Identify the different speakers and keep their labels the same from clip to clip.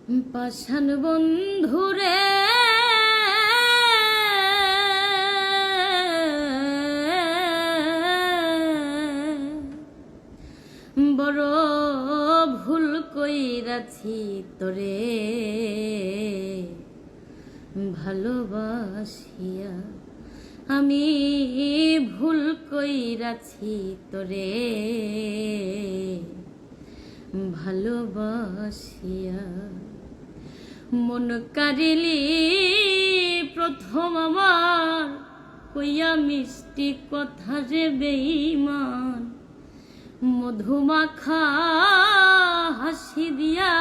Speaker 1: পাষাণ বন্ধুরে বড় ভুল কইরাছি তোরে ভালোবাসিয়া, আমি ভুল কইরাছি তোরে ভালোবাসিয়া। মন কারিলি প্রথম আমার, কইয়া মিষ্টি কথা যে বেঈমান, মধুমাখা হাসি দিয়া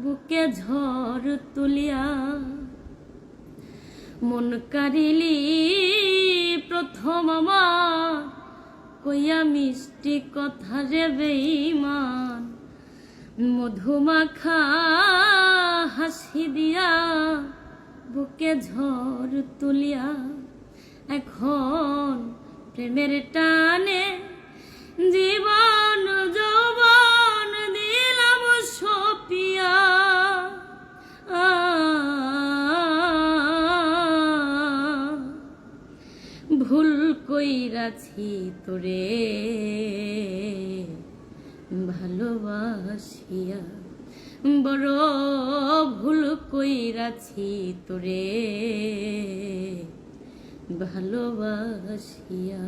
Speaker 1: বুকে ঝড় তুলিয়া। মন কারিলি প্রথম আমার, কইয়া মিষ্টি কথা যে বেঈমান, মধুমাখা হাসি দিয়া বুকে ঝড় তুলিয়া। এখন প্রেমের টানে জীবন যৌবন দিলাম সপিয়া, ভুল কইরাছি তোরে ভালোবাসিয়া, বড় ভুল কইরাছি তোরে ভালোবাসিয়া।